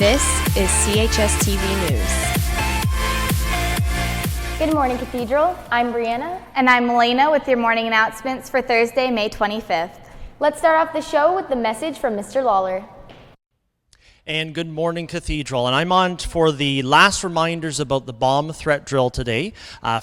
This is CHS TV News. Good morning, Cathedral. I'm Brianna. And I'm Melina with your morning announcements for Thursday, May 25th. Let's start off the show with the message from Mr. Lawler. And good morning, Cathedral. And I'm on for the last reminders about the bomb threat drill today.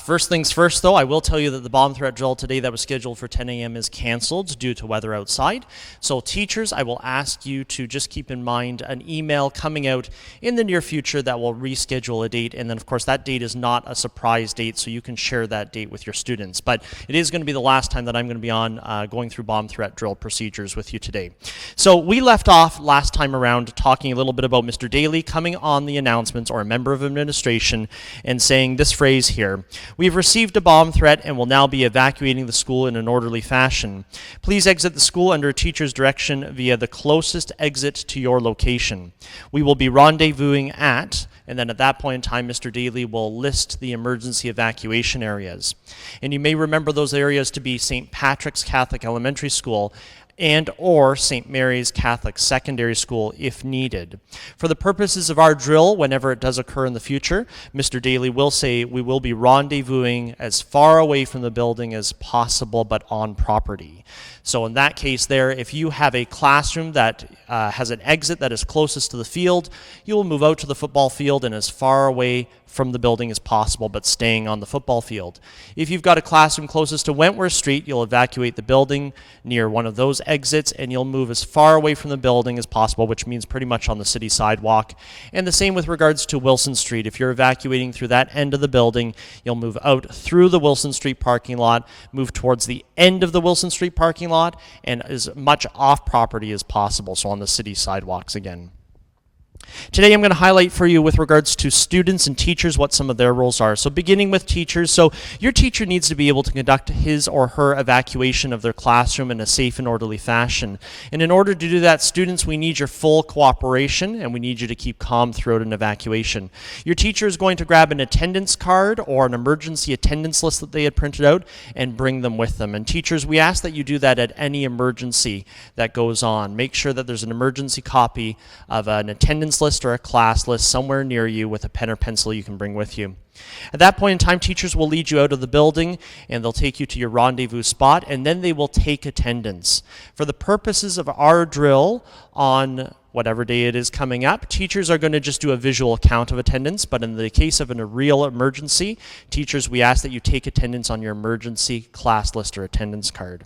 First things first, though, I will tell you that the bomb threat drill today that was scheduled for 10 a.m. is canceled due to weather outside. So teachers, I will ask you to just keep in mind an email coming out in the near future that will reschedule a date. And then, of course, that date is not a surprise date, so you can share that date with your students. But it is going to be the last time that I'm going to be on going through bomb threat drill procedures with you today. So we left off last time around talking a little bit about Mr. Daly coming on the announcements, or a member of administration, and saying this phrase here: "We've received a bomb threat and will now be evacuating the school in an orderly fashion. Please exit the school under a teacher's direction via the closest exit to your location. We will be rendezvousing at," and then at that point in time, Mr. Daly will list the emergency evacuation areas. And you may remember those areas to be St. Patrick's Catholic Elementary School and or St. Mary's Catholic Secondary School if needed. For the purposes of our drill, whenever it does occur in the future, Mr. Daly will say we will be rendezvousing as far away from the building as possible, but on property. So in that case there, if you have a classroom that has an exit that is closest to the field, you will move out to the football field and as far away from the building as possible, but staying on the football field. If you've got a classroom closest to Wentworth Street, you'll evacuate the building near one of those exits, and you'll move as far away from the building as possible, which means pretty much on the city sidewalk. And the same with regards to Wilson Street. If you're evacuating through that end of the building, you'll move out through the Wilson Street parking lot, move towards the end of the Wilson Street parking lot, and as much off property as possible, so on the city sidewalks again. Today I'm going to highlight for you with regards to students and teachers what some of their roles are. So beginning with teachers, so your teacher needs to be able to conduct his or her evacuation of their classroom in a safe and orderly fashion. And in order to do that, students, we need your full cooperation, and we need you to keep calm throughout an evacuation. Your teacher is going to grab an attendance card or an emergency attendance list that they had printed out and bring them with them. And teachers, we ask that you do that at any emergency that goes on. Make sure that there's an emergency copy of an attendance list or a class list somewhere near you with a pen or pencil you can bring with you. At that point in time, teachers will lead you out of the building and they'll take you to your rendezvous spot, and then they will take attendance. For the purposes of our drill on whatever day it is coming up, teachers are going to just do a visual count of attendance, but in the case of a real emergency, teachers, we ask that you take attendance on your emergency class list or attendance card.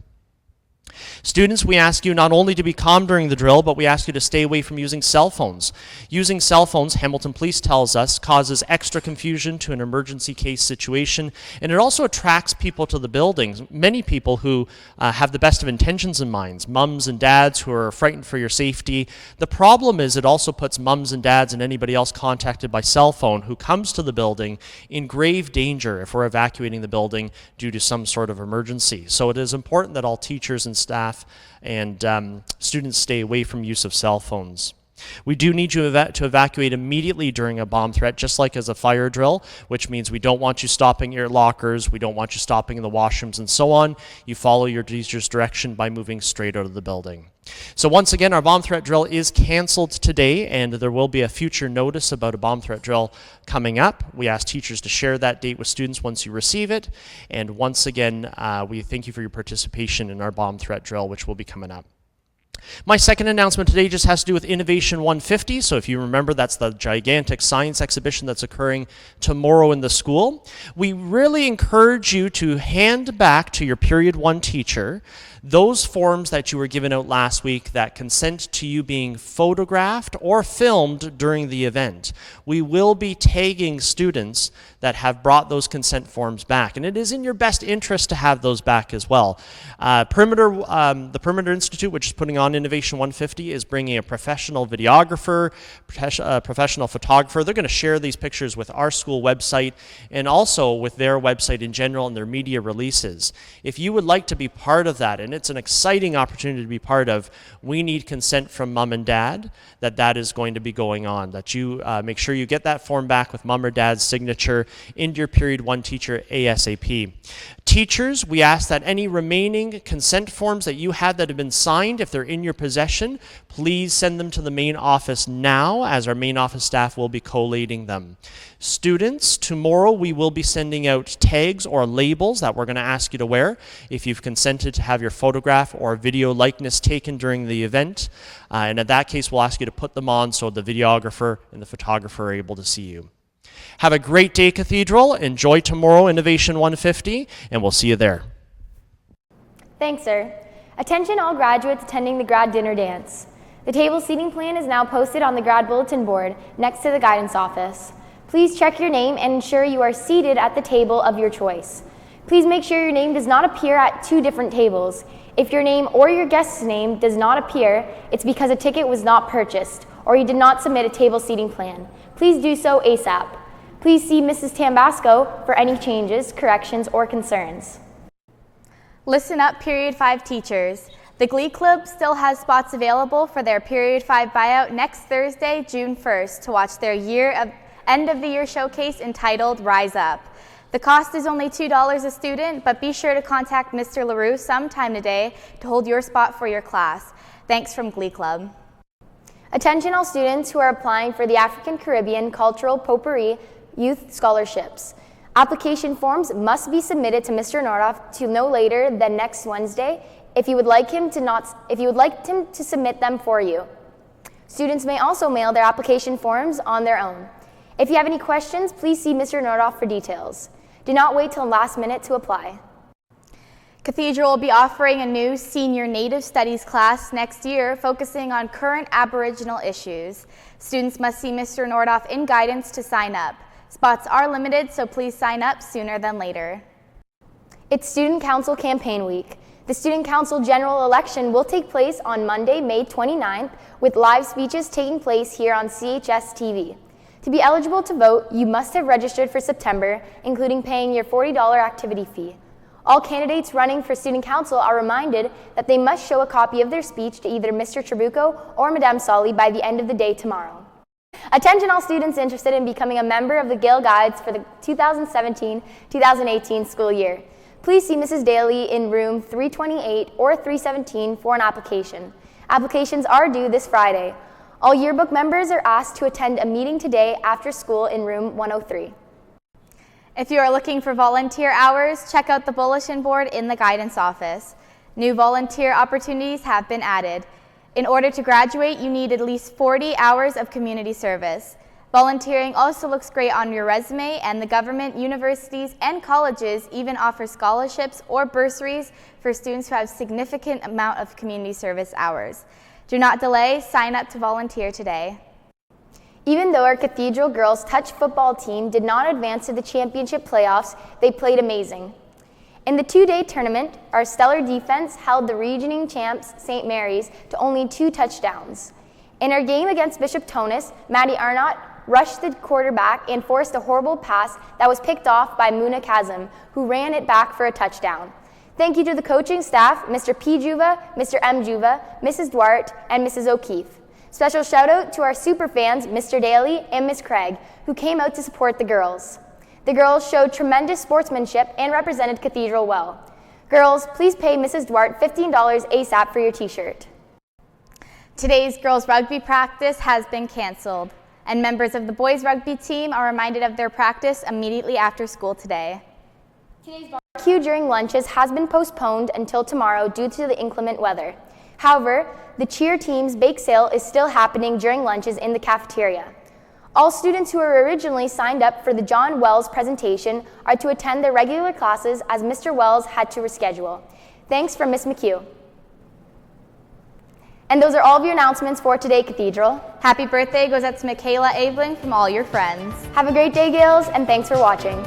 Students, we ask you not only to be calm during the drill, but we ask you to stay away from using cell phones. Using cell phones, Hamilton Police tells us, causes extra confusion to an emergency case situation, and it also attracts people to the buildings. Many people who have the best of intentions in mind, mums and dads who are frightened for your safety. The problem is it also puts mums and dads and anybody else contacted by cell phone who comes to the building in grave danger if we're evacuating the building due to some sort of emergency. So it is important that all teachers and staff and students stay away from use of cell phones. We do need you to evacuate immediately during a bomb threat, just like as a fire drill, which means we don't want you stopping your lockers, we don't want you stopping in the washrooms and so on. You follow your teacher's direction by moving straight out of the building. So once again, our bomb threat drill is canceled today, and there will be a future notice about a bomb threat drill coming up. We ask teachers to share that date with students once you receive it. And once again, we thank you for your participation in our bomb threat drill, which will be coming up. My second announcement today just has to do with Innovation 150. So if you remember, that's the gigantic science exhibition that's occurring tomorrow in the school. We really encourage you to hand back to your Period 1 teacher those forms that you were given out last week that consent to you being photographed or filmed during the event. We will be tagging students that have brought those consent forms back, and it is in your best interest to have those back as well. The Perimeter Institute, which is putting on Innovation 150, is bringing a professional videographer, professional photographer. They're going to share these pictures with our school website and also with their website in general and their media releases. If you would like to be part of that, and it's an exciting opportunity to be part of, we need consent from mom and dad that is going to be going on, that you make sure you get that form back with mom or dad's signature into your Period 1 teacher ASAP. Teachers, we ask that any remaining consent forms that you have that have been signed, if they're in your possession, please send them to the main office now, as our main office staff will be collating them. Students, tomorrow we will be sending out tags or labels that we're going to ask you to wear if you've consented to have your photograph or video likeness taken during the event. And in that case, we'll ask you to put them on so the videographer and the photographer are able to see you. Have a great day, Cathedral. Enjoy tomorrow, Innovation 150, and we'll see you there. Thanks, sir. Attention all graduates attending the grad dinner dance. The table seating plan is now posted on the grad bulletin board next to the guidance office. Please check your name and ensure you are seated at the table of your choice. Please make sure your name does not appear at two different tables. If your name or your guest's name does not appear, it's because a ticket was not purchased or you did not submit a table seating plan. Please do so ASAP. Please see Mrs. Tambasco for any changes, corrections, or concerns. Listen up, Period 5 teachers. The Glee Club still has spots available for their Period 5 buyout next Thursday, June 1st, to watch their end of the year showcase entitled Rise Up. The cost is only $2 a student, but be sure to contact Mr. LaRue sometime today to hold your spot for your class. Thanks from Glee Club. Attention all students who are applying for the African Caribbean Cultural Potpourri Youth Scholarships. Application forms must be submitted to Mr. Nordoff to no later than next Wednesday if you would like him to submit them for you. Students may also mail their application forms on their own. If you have any questions, please see Mr. Nordoff for details. Do not wait till the last minute to apply. Cathedral will be offering a new Senior Native Studies class next year focusing on current Aboriginal issues. Students must see Mr. Nordoff in guidance to sign up. Spots are limited, so please sign up sooner than later. It's Student Council Campaign Week. The Student Council General Election will take place on Monday, May 29th, with live speeches taking place here on CHS TV. To be eligible to vote, you must have registered for September, including paying your $40 activity fee. All candidates running for Student Council are reminded that they must show a copy of their speech to either Mr. Trabuco or Madame Solly by the end of the day tomorrow. Attention all students interested in becoming a member of the Gale Guides for the 2017-2018 school year. Please see Mrs. Daly in room 328 or 317 for an application. Applications are due this Friday. All yearbook members are asked to attend a meeting today after school in room 103. If you are looking for volunteer hours, check out the bulletin board in the guidance office. New volunteer opportunities have been added. In order to graduate, you need at least 40 hours of community service. Volunteering also looks great on your resume, and the government, universities, and colleges even offer scholarships or bursaries for students who have significant amount of community service hours. Do not delay, sign up to volunteer today. Even though our Cathedral girls touch football team did not advance to the championship playoffs, they played amazing. In the two-day tournament, our stellar defense held the regioning champs St. Mary's to only 2 touchdowns. In our game against Bishop Tonus, Maddie Arnott rushed the quarterback and forced a horrible pass that was picked off by Muna Kazim, who ran it back for a touchdown. Thank you to the coaching staff, Mr. P. Juva, Mr. M. Juva, Mrs. Duarte, and Mrs. O'Keefe. Special shout out to our super fans, Mr. Daly and Ms. Craig, who came out to support the girls. The girls showed tremendous sportsmanship and represented Cathedral well. Girls, please pay Mrs. Duarte $15 ASAP for your t-shirt. Today's girls rugby practice has been canceled, and members of the boys rugby team are reminded of their practice immediately after school today. Today's barbecue during lunches has been postponed until tomorrow due to the inclement weather. However, the cheer team's bake sale is still happening during lunches in the cafeteria. All students who were originally signed up for the John Wells presentation are to attend their regular classes as Mr. Wells had to reschedule. Thanks from Ms. McHugh. And those are all of your announcements for today, Cathedral. Happy birthday goes out to Michaela Abling from all your friends. Have a great day, Gales, and thanks for watching.